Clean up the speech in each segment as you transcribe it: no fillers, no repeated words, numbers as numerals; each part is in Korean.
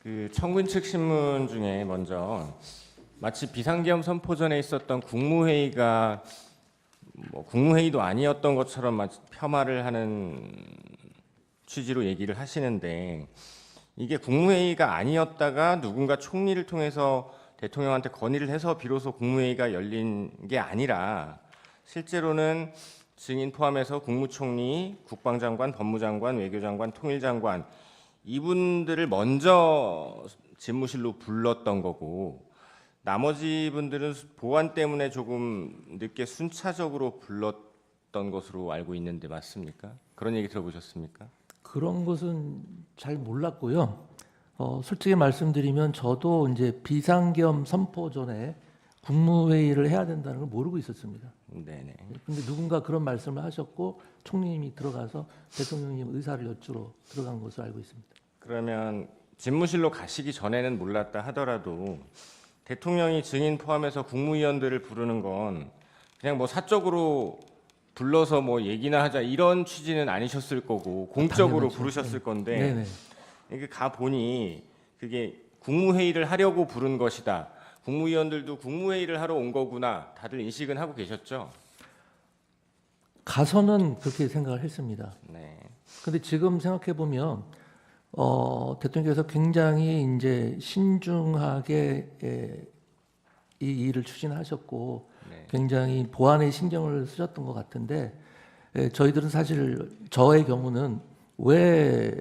그 청군 측 신문 중에 먼저 마치 비상계엄 선포 전에 있었던 국무회의가 국무회의도 아니었던 것처럼 폄하를 하는 취지로 얘기를 하시는데, 이게 국무회의가 아니었다가 누군가 총리를 통해서 대통령한테 건의를 해서 비로소 국무회의가 열린 게 아니라 실제로는 증인 포함해서 국무총리, 국방장관, 법무장관, 외교장관, 통일장관 이분들을 먼저 집무실로 불렀던 거고, 나머지 분들은 보안 때문에 조금 늦게 순차적으로 불렀던 것으로 알고 있는데 맞습니까? 그런 얘기 들어보셨습니까? 그런 것은 잘 몰랐고요. 솔직히 말씀드리면 저도 이제 비상계엄 선포 전에 국무회의를 해야 된다는 걸 모르고 있었습니다. 네네. 근데 누군가 그런 말씀을 하셨고 총리님이 들어가서 대통령님 의사를 여쭈러 들어간 것으로 알고 있습니다. 그러면 집무실로 가시기 전에는 몰랐다 하더라도 대통령이 증인 포함해서 국무위원들을 부르는 건 그냥 사적으로 불러서 얘기나 하자 이런 취지는 아니셨을 거고 공적으로 당연하죠. 부르셨을 건데, 네네. 이게 가 보니 그게 국무회의를 하려고 부른 것이다. 국무위원들도 국무회의를 하러 온 거구나. 다들 인식은 하고 계셨죠? 가서는 그렇게 생각을 했습니다. 네. 근데 지금 생각해 보면 대통령께서 굉장히 이제 신중하게 이 일을 추진하셨고 네. 굉장히 보안에 신경을 쓰셨던 것 같은데, 저희들은 사실 저의 경우는 왜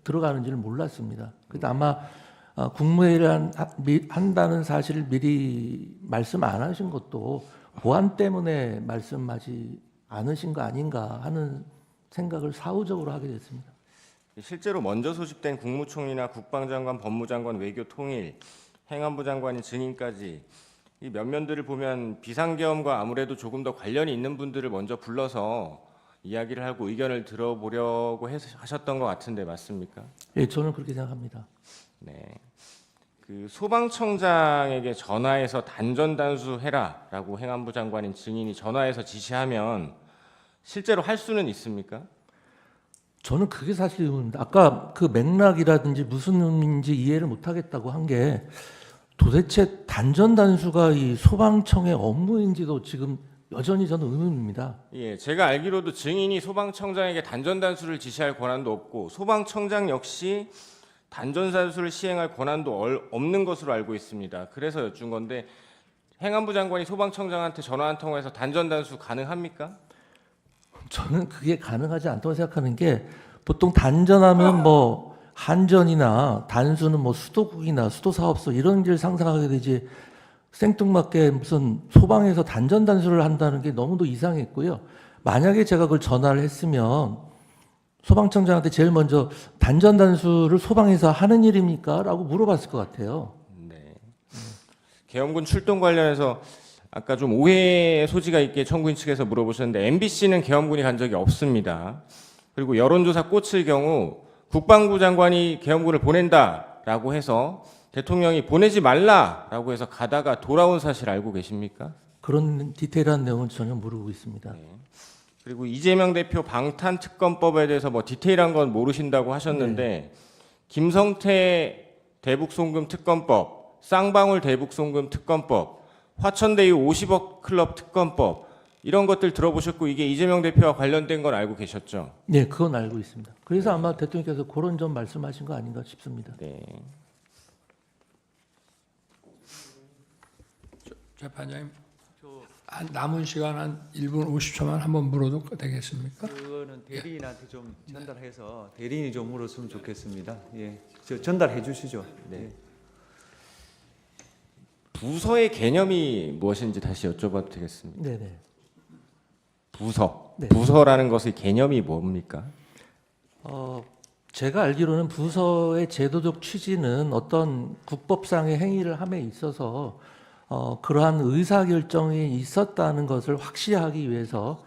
들어가는지를 몰랐습니다. 그래서 아마 국무회의를 한다는 사실을 미리 말씀 안 하신 것도 보안 때문에 말씀하지 않으신 거 아닌가 하는 생각을 사후적으로 하게 됐습니다. 실제로 먼저 소집된 국무총리나 국방장관, 법무장관, 외교통일, 행안부 장관인 증인까지 이 면면들을 보면 비상계엄과 아무래도 조금 더 관련이 있는 분들을 먼저 불러서 이야기를 하고 의견을 들어보려고 하셨던 것 같은데 맞습니까? 예, 저는 그렇게 생각합니다. 네. 그 소방청장에게 전화해서 단전단수 해라라고 행안부 장관인 증인이 전화해서 지시하면 실제로 할 수는 있습니까? 저는 그게 사실 의문입니다. 아까 그 맥락이라든지 무슨 의미인지 이해를 못하겠다고 한 게 도대체 단전단수가 이 소방청의 업무인지도 지금 여전히 저는 의문입니다. 예, 제가 알기로도 증인이 소방청장에게 단전단수를 지시할 권한도 없고 소방청장 역시 단전단수를 시행할 권한도 없는 것으로 알고 있습니다. 그래서 여쭌 건데, 행안부 장관이 소방청장한테 전화 한 통화해서 단전단수 가능합니까? 저는 그게 가능하지 않다고 생각하는 게, 보통 단전하면 한전이나 단수는 수도국이나 수도사업소 이런 일 상상하게 되지, 생뚱맞게 무슨 소방에서 단전단수를 한다는 게 너무도 이상했고요. 만약에 제가 그걸 전화를 했으면 소방청장한테 제일 먼저 단전단수를 소방에서 하는 일입니까? 라고 물어봤을 것 같아요. 네. 계엄군 출동 관련해서 아까 좀 오해의 소지가 있게 청구인 측에서 물어보셨는데, MBC는 계엄군이 간 적이 없습니다. 그리고 여론조사 꽂힐 경우 국방부 장관이 계엄군을 보낸다라고 해서 대통령이 보내지 말라라고 해서 가다가 돌아온 사실 알고 계십니까? 그런 디테일한 내용은 전혀 모르고 있습니다. 네. 그리고 이재명 대표 방탄특검법에 대해서 디테일한 건 모르신다고 하셨는데, 김성태 대북송금 특검법, 쌍방울 대북송금 특검법, 화천대유 50억 클럽 특검법 이런 것들 들어보셨고 이게 이재명 대표와 관련된 건 알고 계셨죠? 네, 그건 알고 있습니다. 그래서 아마 대통령께서 그런 점 말씀하신 거 아닌가 싶습니다. 네. 재판장님, 남은 시간 한 1분 50초만 한번 물어도 되겠습니까? 그거는 대리인한테 좀 전달해서 대리인이 좀 물었으면 좋겠습니다. 예, 전달해 주시죠. 네. 부서의 개념이 무엇인지 다시 여쭤봐도 되겠습니다. 네네. 부서. 네. 부서라는 것의 개념이 뭡니까? 제가 알기로는 부서의 제도적 취지는 어떤 국법상의 행위를 함에 있어서 그러한 의사결정이 있었다는 것을 확시하기 위해서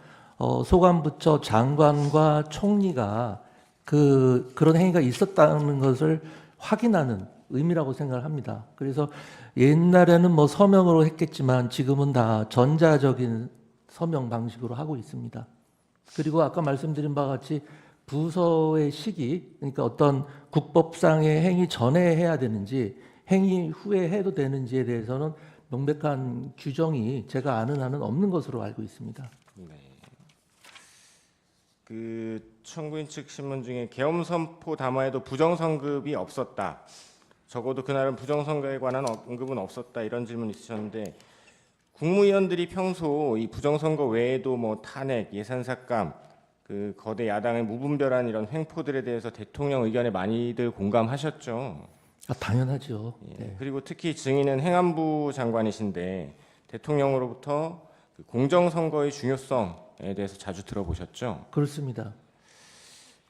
소관부처 장관과 총리가 그런 행위가 있었다는 것을 확인하는 의미라고 생각을 합니다. 그래서 옛날에는 서명으로 했겠지만 지금은 다 전자적인 서명 방식으로 하고 있습니다. 그리고 아까 말씀드린 바와 같이 부서의 시기, 그러니까 어떤 국법상의 행위 전에 해야 되는지 행위 후에 해도 되는지에 대해서는 명백한 규정이 제가 아는 한은 없는 것으로 알고 있습니다. 그 청구인 측 신문 중에 계엄 선포 담화에도 부정선급이 없었다. 적어도 그날은 부정선거에 관한 언급은 없었다. 이런 질문 있으셨는데 국무위원들이 평소 이 부정선거 외에도 뭐 탄핵, 예산삭감, 그 거대 야당의 무분별한 이런 횡포들에 대해서 대통령 의견에 많이들 공감하셨죠. 당연하죠. 예. 네. 그리고 특히 증인은 행안부 장관이신데 대통령으로부터 그 공정선거의 중요성에 대해서 자주 들어보셨죠. 그렇습니다.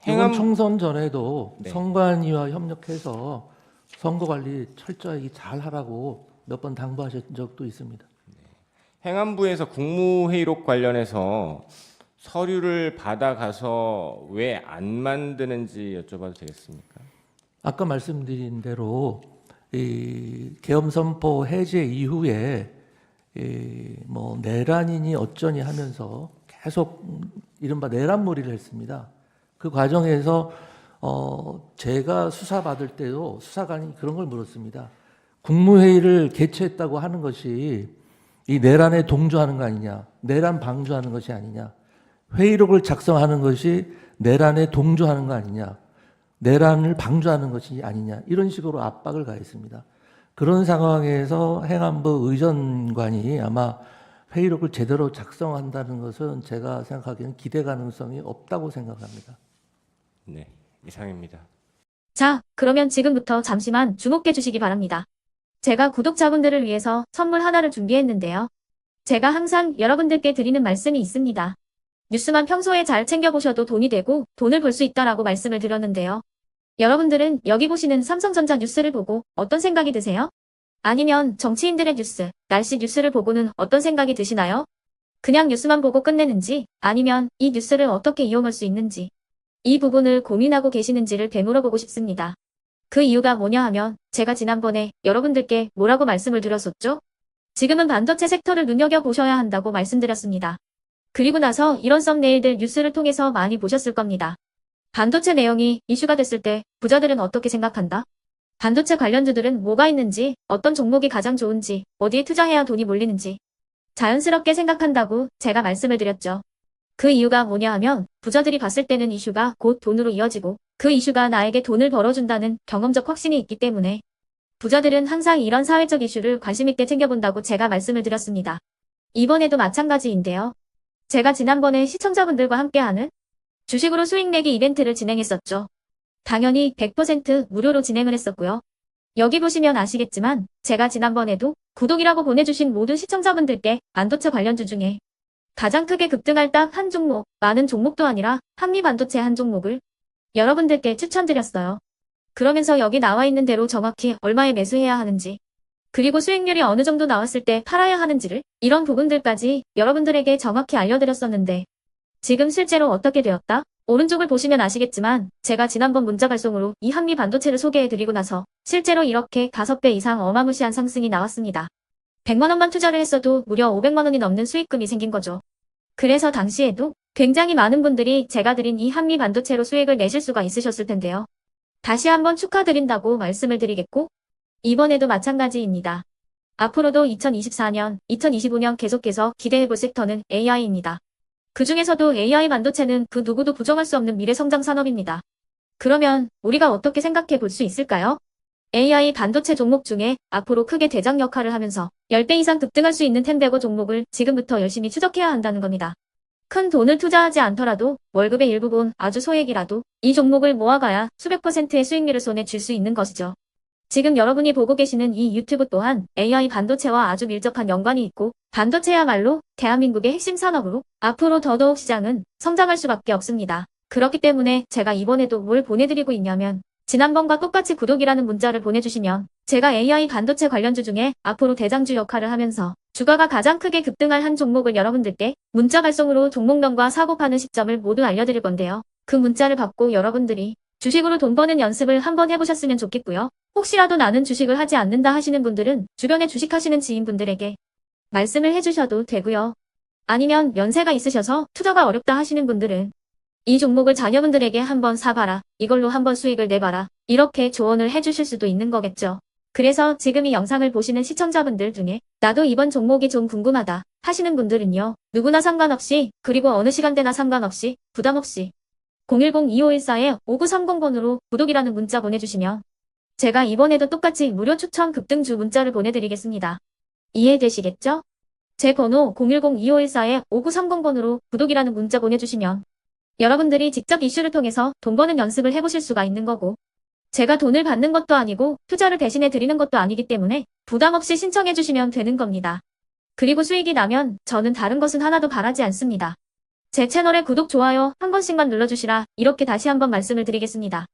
행안- 이번 총선 전에도 네. 선관위와 협력해서 선거 관리 철저히 잘 하라고 몇 번 당부하신 적도 있습니다. 행안부에서 국무회의록 관련해서 서류를 받아가서 왜 안 만드는지 여쭤봐도 되겠습니까? 아까 말씀드린 대로 이 계엄 선포 해제 이후에 뭐 내란이니 어쩌니 하면서 계속 이른바 내란몰이를 했습니다. 그 과정에서 제가 수사받을 때도 수사관이 그런 걸 물었습니다. 국무회의를 개최했다고 하는 것이 이 내란에 동조하는 거 아니냐, 내란 방조하는 것이 아니냐, 회의록을 작성하는 것이 내란에 동조하는 거 아니냐, 내란을 방조하는 것이 아니냐, 이런 식으로 압박을 가했습니다. 그런 상황에서 행안부 의전관이 아마 회의록을 제대로 작성한다는 것은 제가 생각하기에는 기대 가능성이 없다고 생각합니다. 네, 이상입니다. 자, 그러면 지금부터 잠시만 주목해 주시기 바랍니다. 제가 구독자분들을 위해서 선물 하나를 준비했는데요. 제가 항상 여러분들께 드리는 말씀이 있습니다. 뉴스만 평소에 잘 챙겨보셔도 돈이 되고 돈을 벌 수 있다라고 말씀을 드렸는데요. 여러분들은 여기 보시는 삼성전자 뉴스를 보고 어떤 생각이 드세요? 아니면 정치인들의 뉴스, 날씨 뉴스를 보고는 어떤 생각이 드시나요? 그냥 뉴스만 보고 끝내는지, 아니면 이 뉴스를 어떻게 이용할 수 있는지, 이 부분을 고민하고 계시는지를 되물어보고 싶습니다. 그 이유가 뭐냐 하면 제가 지난번에 여러분들께 뭐라고 말씀을 드렸었죠? 지금은 반도체 섹터를 눈여겨보셔야 한다고 말씀드렸습니다. 그리고 나서 이런 썸네일들 뉴스를 통해서 많이 보셨을 겁니다. 반도체 내용이 이슈가 됐을 때 부자들은 어떻게 생각한다? 반도체 관련주들은 뭐가 있는지, 어떤 종목이 가장 좋은지, 어디에 투자해야 돈이 몰리는지 자연스럽게 생각한다고 제가 말씀을 드렸죠. 그 이유가 뭐냐 하면 부자들이 봤을 때는 이슈가 곧 돈으로 이어지고 그 이슈가 나에게 돈을 벌어준다는 경험적 확신이 있기 때문에 부자들은 항상 이런 사회적 이슈를 관심 있게 챙겨본다고 제가 말씀을 드렸습니다. 이번에도 마찬가지인데요. 제가 지난번에 시청자분들과 함께하는 주식으로 수익 내기 이벤트를 진행했었죠. 당연히 100% 무료로 진행을 했었고요. 여기 보시면 아시겠지만 제가 지난번에도 구독이라고 보내주신 모든 시청자분들께 반도체 관련주 중에 가장 크게 급등할 딱 한 종목, 많은 종목도 아니라 한미반도체 한 종목을 여러분들께 추천드렸어요. 그러면서 여기 나와 있는 대로 정확히 얼마에 매수해야 하는지, 그리고 수익률이 어느 정도 나왔을 때 팔아야 하는지를 이런 부분들까지 여러분들에게 정확히 알려드렸었는데 지금 실제로 어떻게 되었다? 오른쪽을 보시면 아시겠지만 제가 지난번 문자 발송으로 이 한미반도체를 소개해드리고 나서 실제로 이렇게 5배 이상 어마무시한 상승이 나왔습니다. 100만 원만 투자를 했어도 무려 500만 원이 넘는 수익금이 생긴 거죠. 그래서 당시에도 굉장히 많은 분들이 제가 드린 이 한미반도체로 수익을 내실 수가 있으셨을 텐데요. 다시 한번 축하드린다고 말씀을 드리겠고 이번에도 마찬가지입니다. 앞으로도 2024년, 2025년 계속해서 기대해볼 섹터는 AI입니다. 그 중에서도 AI 반도체는 그 누구도 부정할 수 없는 미래 성장 산업입니다. 그러면 우리가 어떻게 생각해 볼 수 있을까요? AI 반도체 종목 중에 앞으로 크게 대장 역할을 하면서 10배 이상 급등할 수 있는 템베고 종목을 지금부터 열심히 추적해야 한다는 겁니다. 큰 돈을 투자하지 않더라도 월급의 일부분 아주 소액이라도 이 종목을 모아가야 수백 %의 수익률을 손에 쥘 수 있는 것이죠. 지금 여러분이 보고 계시는 이 유튜브 또한 AI 반도체와 아주 밀접한 연관이 있고 반도체야말로 대한민국의 핵심 산업으로 앞으로 더더욱 시장은 성장할 수밖에 없습니다. 그렇기 때문에 제가 이번에도 뭘 보내드리고 있냐면 지난번과 똑같이 구독이라는 문자를 보내주시면 제가 AI 반도체 관련주 중에 앞으로 대장주 역할을 하면서 주가가 가장 크게 급등할 한 종목을 여러분들께 문자 발송으로 종목명과 사고 파는 시점을 모두 알려드릴 건데요. 그 문자를 받고 여러분들이 주식으로 돈 버는 연습을 한번 해보셨으면 좋겠고요. 혹시라도 나는 주식을 하지 않는다 하시는 분들은 주변에 주식하시는 지인분들에게 말씀을 해주셔도 되고요. 아니면 연세가 있으셔서 투자가 어렵다 하시는 분들은 이 종목을 자녀분들에게 한번 사봐라. 이걸로 한번 수익을 내봐라. 이렇게 조언을 해주실 수도 있는 거겠죠. 그래서 지금 이 영상을 보시는 시청자분들 중에 나도 이번 종목이 좀 궁금하다 하시는 분들은요. 누구나 상관없이 그리고 어느 시간대나 상관없이 부담 없이 010-2514-5930번으로 구독이라는 문자 보내주시면 제가 이번에도 똑같이 무료 추천 급등주 문자를 보내드리겠습니다. 이해되시겠죠? 제 번호 010-2514-5930번으로 구독이라는 문자 보내주시면 여러분들이 직접 이슈를 통해서 돈 버는 연습을 해보실 수가 있는 거고 제가 돈을 받는 것도 아니고 투자를 대신해 드리는 것도 아니기 때문에 부담 없이 신청해 주시면 되는 겁니다. 그리고 수익이 나면 저는 다른 것은 하나도 바라지 않습니다. 제 채널에 구독, 좋아요 한 번씩만 눌러주시라 이렇게 다시 한번 말씀을 드리겠습니다.